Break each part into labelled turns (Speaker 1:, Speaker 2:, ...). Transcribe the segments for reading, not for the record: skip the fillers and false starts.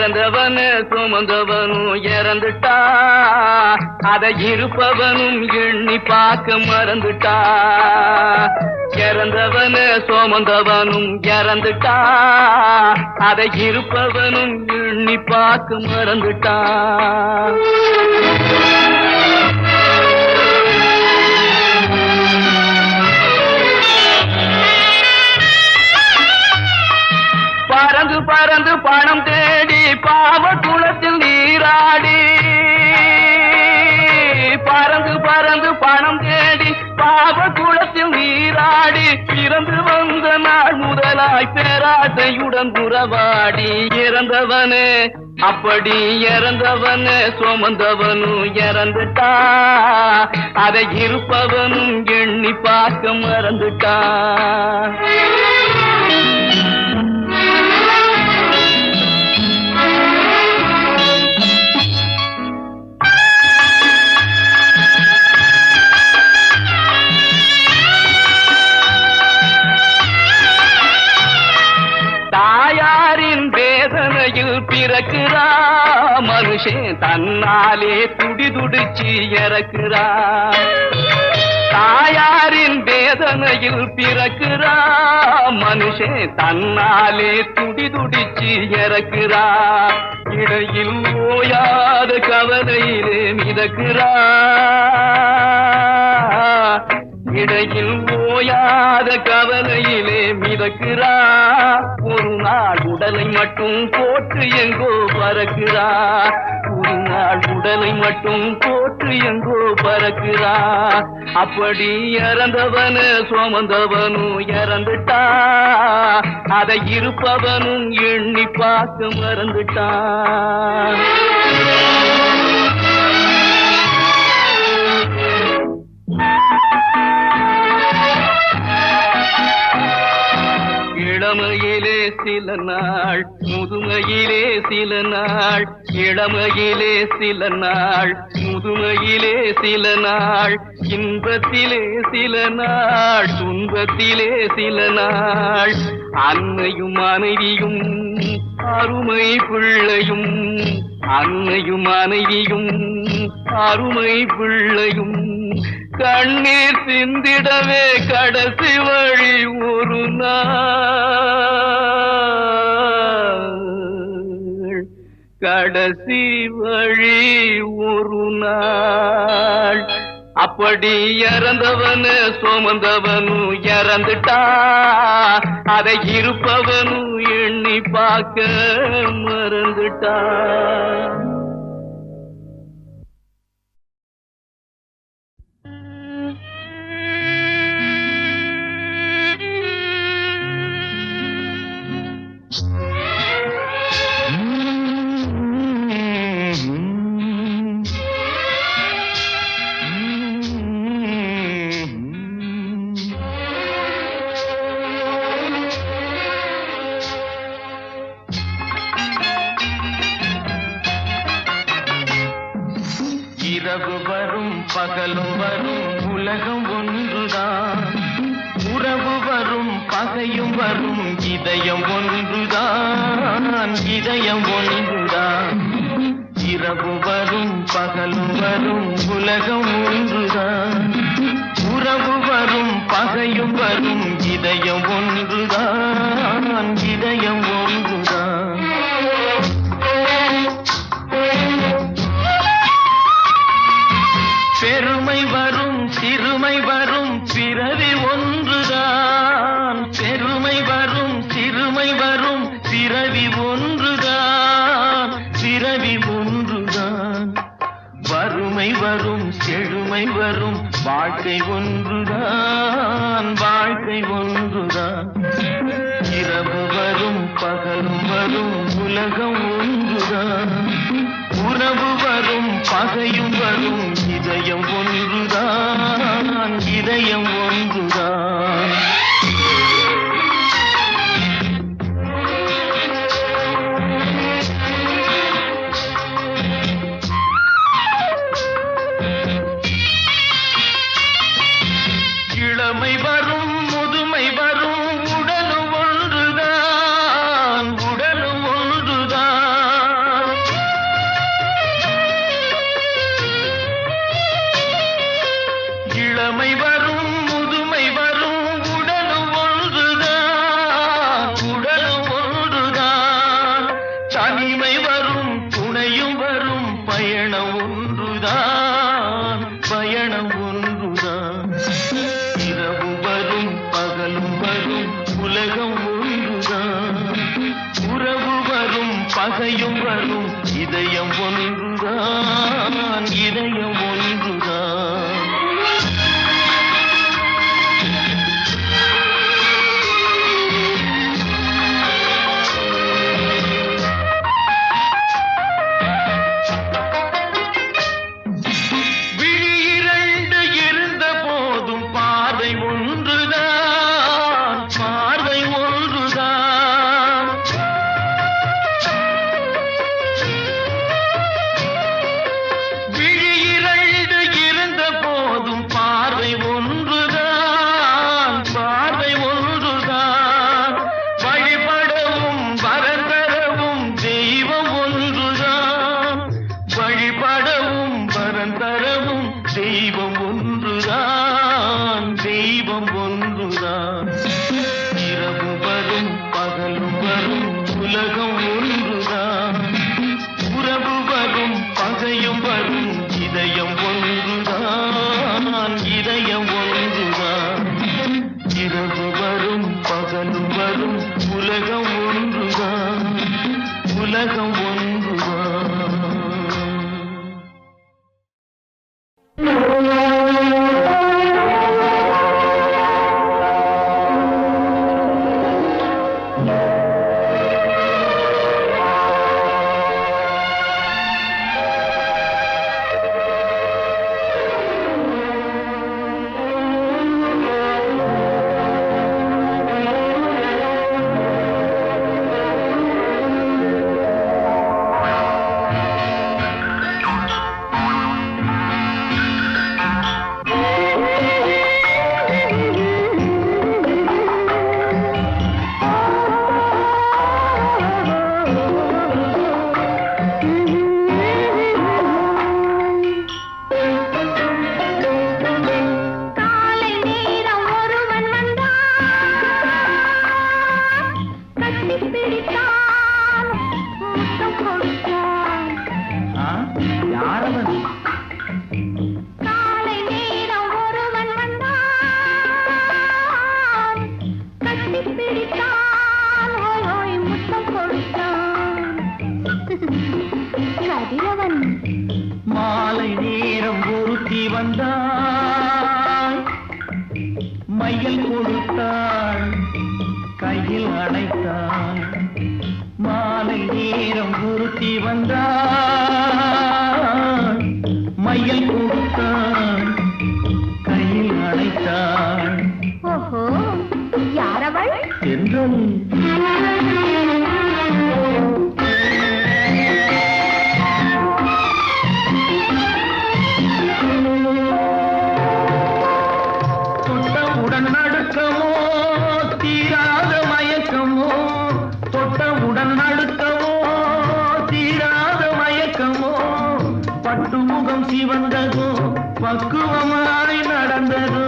Speaker 1: இறந்தவன சுமந்தவனும் இறந்துட்டா, அதை இருப்பவனும் எண்ணி பார்க்க மறந்துட்டா. இறந்தவன சுமந்தவனும் இறந்துட்டா, அதை இருப்பவனும் எண்ணி பார்க்க மறந்துட்டா. பறந்து பறந்து பணம் தேடி பாவ குளத்தில் நீராடி, பறந்து பறந்து பணம் தேடி பாவ குளத்தில் நீராடி, பிறந்து வந்த நாள் முதலாய் பேராசையுடன் உறவாடி. இறந்தவனே அப்படி இறந்தவனே சுமந்தவனும் இறந்துட்டா, அதை இருப்பவனும் எண்ணி பார்க்க மறந்துட்டா. தாயாரின் வேதனையில் பிறக்கிறா மனுஷன், தன்னாலே துடி துடிச்சு இறக்கிறா. தாயாரின் வேதனையில் பிறக்கிறா மனுஷன், தன்னாலே துடி துடிச்சு இறக்கிறா. இடையில் ஓயாத கவலையிலே மிதக்கிறா, இடையில் ஓயாத கவலையிலே மிதக்கிறா. ஒரு நாள் உடலை மட்டும் போட்டு எங்கோ பறக்கிறா, ஒரு நாள் உடலை மட்டும் போட்டு எங்கோ பறக்கிறா. அப்படி இறந்தவன சுமந்தவனும் இறந்துட்டா, அதை இருப்பவனும் எண்ணி பார்க்க மறந்துட்டா. இளமையிலே சில நாள், முதுமையிலே சில நாள். இளமையிலே சில நாள், முதுமையிலே சில நாள். இன்பத்திலே சில நாள், துன்பத்திலே சில நாள். அன்னையும் மனைவியும் அருமை பிள்ளையும், அன்னையும் மனைவியும் அருமை பிள்ளையும் கண்ணீர் சிந்திடவே கடைசி வழி ஒரு நாள், கடைசி வழி ஒரு நாள். அப்படி இறந்தவன சுமந்தவனும் இறந்துட்டா, அதை இருப்பவனும் எண்ணி பார்க்க மறந்துட்டா.
Speaker 2: இரவு வரும் பகலும் வரும் உலகம் ஒன்றுதான், உறவு வரும் பகையும் வரும் இதயம் ஒன்றுதான், இதயம் ஒன்றுதான். இரவு வரும் பகலும் வரும் உலகம் ஒன்றுதான், உறவு வரும் பகையும் வரும் இதயம் ஒன்றுதான், இதயம் ஒன்றுதான். பெருமை வரும் சிறுமை வரும் பிறவி ஒன்றுதான், பெருமை வரும் சிறுமை வரும் பிறவி ஒன்றுதான், பிறவி ஒன்றுதான். வறுமை வரும் செழுமை வரும் வாழ்க்கை ஒன்றுதான், வாழ்க்கை ஒன்றுதான். இரவு வரும் பகலும் வரும் உலகம் ஒன்றுதான், உறவு வரும் பகையும் வரும் இதயம் ஒன்றுதான், இதயம் ஒன்றுதான். இளமை வரும் முதுமை வரும் உடலும் ஒன்றுதான், உடலும் ஒன்றுதான். தனிமை வரும் துணையும் வரும் பயணம் ஒன்றுதான் பயணம் ஒன்றுதான் இரவு வரும் பகலும் வரும் உலகம் ஒன்றுதான் உறவு வரும் பகையும் வரும் இதயம் ஒன்றுதான் இதயம் ஒன்றுதான் உலகம் மாலை நேரம் ஒருத்தி வந்தாள் மையல் கொடுத்தாள் கையில் அணைத்தாள் மாலை நேரம் ஒருத்தி வந்தாள் மையல் கொடுத்தாள் கையில் அணைத்தாள்
Speaker 3: ஓஹோ யாரவள்
Speaker 2: என்றும் சிவந்ததோ பக்குவமாய் நடந்ததோ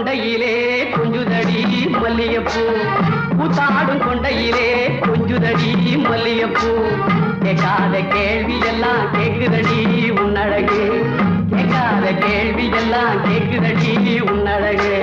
Speaker 1: கொண்டையிலே கொஞ்சுதடி மல்லியப்பூ கூத்தாடும் கொண்டையிலே கொஞ்சுதடி மல்லியப்பூ கேட்காத கேள்வி எல்லாம் கேக்குதடி உன்னழகு கேட்காத கேள்வி எல்லாம் கேக்குதடி உன்னழகு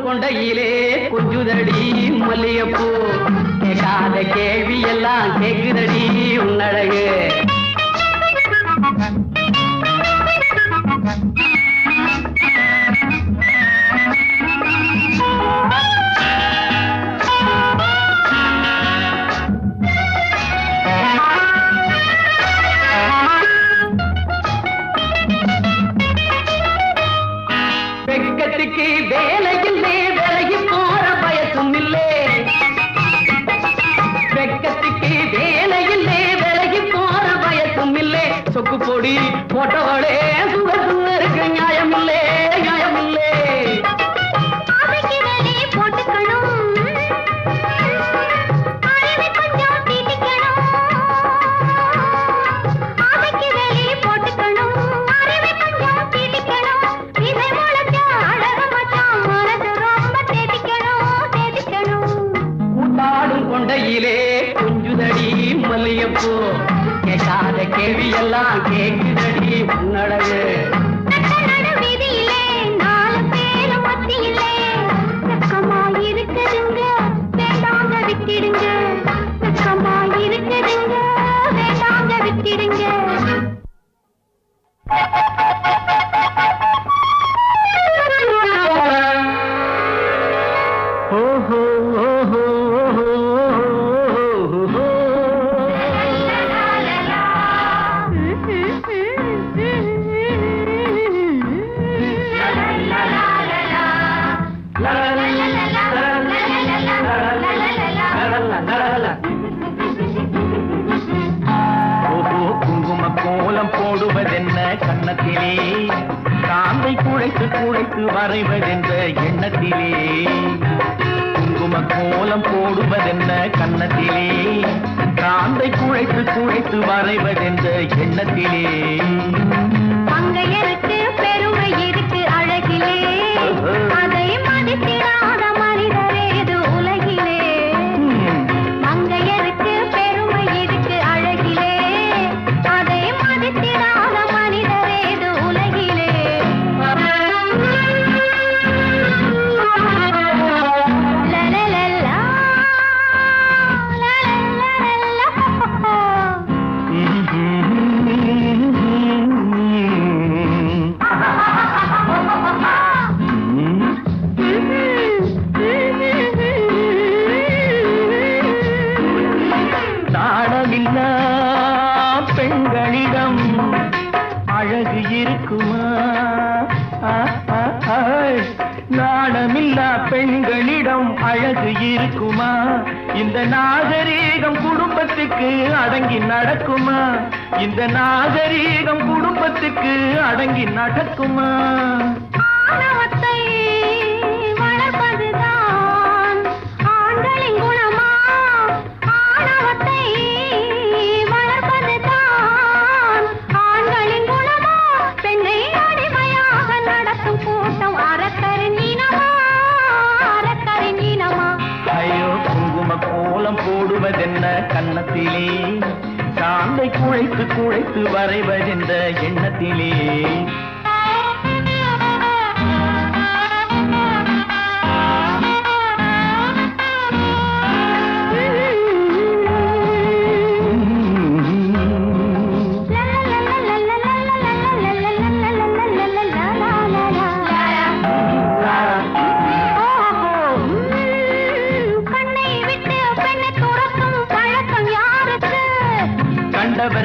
Speaker 1: கொண்டையிலே கொஞ்சுதடி மல்லியப்பூ கேட்காத கேள்வி எல்லாம் கேக்குதடி உன்னழகு வெக்கத்துக்கு வேலையில்லே விலகி போற பயசும் இல்லே வெக்கத்துக்கு வேலையில்லே விலகி போற பயசும் இல்லே சொக்கு பொடி போட்டவளே சுகசும் இருக்கு நியாயமில்லே நியாயமில்லே கொண்டையிலே கொஞ்சுதடி மல்லியப்பூ கேட்காத கேள்வி எல்லாம் கேக்குதடி உன்னழகு ஓஹோ ஓஹோ குங்கும கோலம் போடுவதென்ன கன்னத்திலே காந்தை குழைத்து குழைத்து வரைவதென்ற எண்ணத்திலே குங்கும கோலம் போடுவதென்ன கன்னத்திலே காந்தை குழைத்து குழைத்து வரைவதென்ற எண்ணத்திலே
Speaker 3: மங்கையருக்கு பெருமை இருக்கு அழகிலே அதை மதித்திடாத மனிதரேது உலகிலே மங்கையருக்கு பெருமை இருக்கு அழகிலே அதை மதித்திடாத மனிதரேது உலகிலே லலலலா
Speaker 2: நாடமில்லா பெண்களிடம் அழகு இருக்குமா நாடமில்லா பெண்களிடம் அழகு இருக்குமா இந்த நாகரீகம் குடும்பத்துக்கு அடங்கி நடக்குமா இந்த நாகரீகம் குடும்பத்துக்கு அடங்கி நடக்குமா
Speaker 3: ஆணவத்தை வளர்ப்பதுதான் ஆண்களின் குணமா ஆணவத்தை வளர்ப்பதுதான் ஆண்களின் குணமா பெண்ணை அடிமையாக நடத்தும் கூட்டம் அறக்கரின் இனமா
Speaker 2: ஐயோ குங்கும கோலம் போடுவதென்ன கன்னத்திலே காந்தை குழைத்து குழைத்து வரைவதென்ற எண்ணத்திலே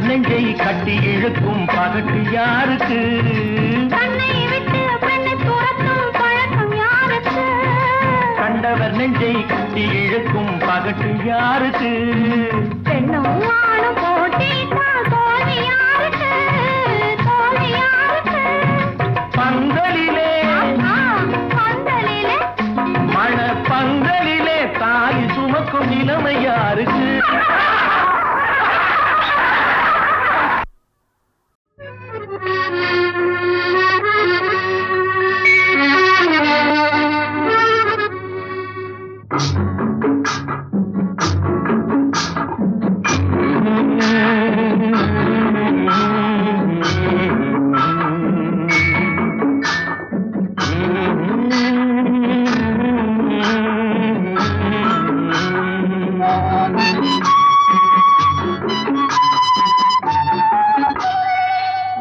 Speaker 2: கண்டவர் நெஞ்சை கட்டி இழுக்கும் பகட்டு யாருக்கு?
Speaker 3: கண்ணை விட்டு பெண்ணை துரத்தும் பழக்கம் யாருக்கு?
Speaker 2: கண்டவர் நெஞ்சை கட்டி இழுக்கும் பகட்டு யாருக்கு?
Speaker 3: பெண்ணும் ஆணும் போட்டியிட்டால் தோல்வி யாருக்கு? தோல்வி யாருக்கு?
Speaker 2: பந்தலிலே
Speaker 3: பந்தலிலே
Speaker 2: மண பந்தலிலே தாலி சுமக்கும் நிலைமை யாருக்கு?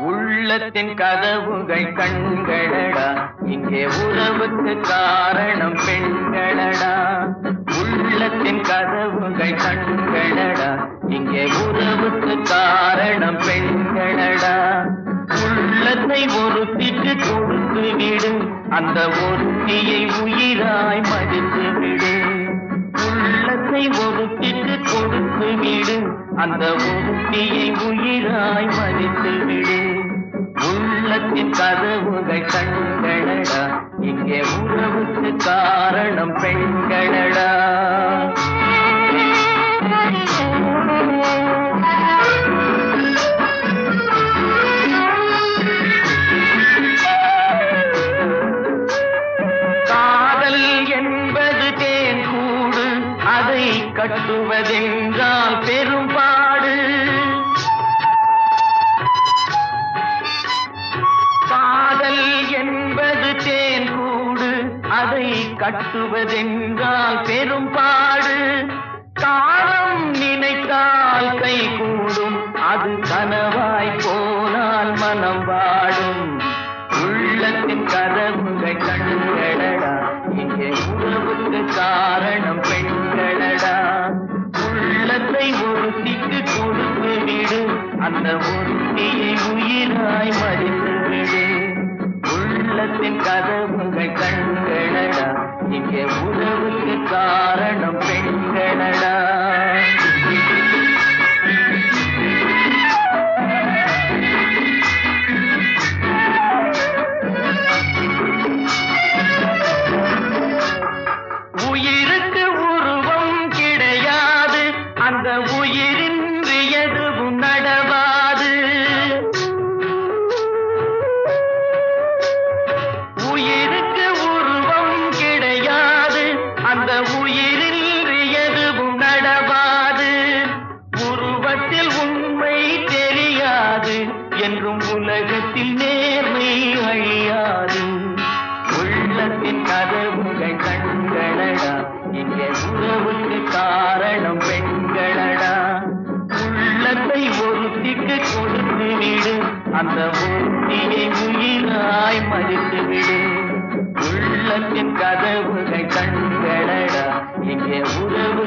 Speaker 2: உள்ளத்தின் கதவுகள் கண்களடா, இங்கே உறவுக்கு காரணம் பெண்களடா. உள்ளத்தின் கதவுகள் கண்களடா, இங்கே உறவுக்கு காரணம் பெண்களடா. உள்ளத்தை ஒருத்திக்கு கொடுத்து விடு, அந்த ஒருத்தியை உயிராய் மதித்து விடு. உள்ளத்தை ஒருத்திக்கு கொடுத்து விடு, அந்த ஒருத்தியை உயிராய் மதித்து விடு. உள்ளத்தின் கதவுகள் கண்களடா, இங்கே உறவுக்கு காரணம் பெண்களடா. காதல் என்பது தேன் கூடு, அதை கட்டுவதென்றால் பெரும்பாடு. காதல் என்பது தேன் கூடு, அதை கட்டுவதென்றால் பெரும்பாடு. காலம் நினைத்தால் கை கூடும், அது கனவாய் போனால் மனம் வாடும். உள்ளத்தின் கதவுகள் கண்களடா, இங்கே உறவுக்கு காரணம் பெண்களடா. உள்ளத்தை ஒருத்திக்கு கொடுத்து விடு, அந்த ஒருத்தியை உயிராய் மதித்து விடு. உள்ளத்தின் கதவுகள் கண்களடா, இங்கே உறவுக்கு காரணம் பெண்களடா. உயிருக்கு உருவம் கிடையாது, அந்த உயிரின்றி எதுவும் நடவாது. உயிருக்கு உருவம் கிடையாது, அந்த உயிரின்றி எதுவும் நடவாது. உருவத்தில் உண்மை தெரியாது, என்றும் உலகத்தில் நேர்மை அழியாது. உள்ளத்தின் கதவுகள் கண்களடா, இங்கே உறவுக்கு காரணம் பெண்களடா. உள்ளத்தை ஒருத்திக்கு கொடுத்து விடு, அந்த ஒருத்தியை உயிராய் மதித்து விடு. உள்ளத்தின் கதவுகள் கண்களடா, இங்கே உறவு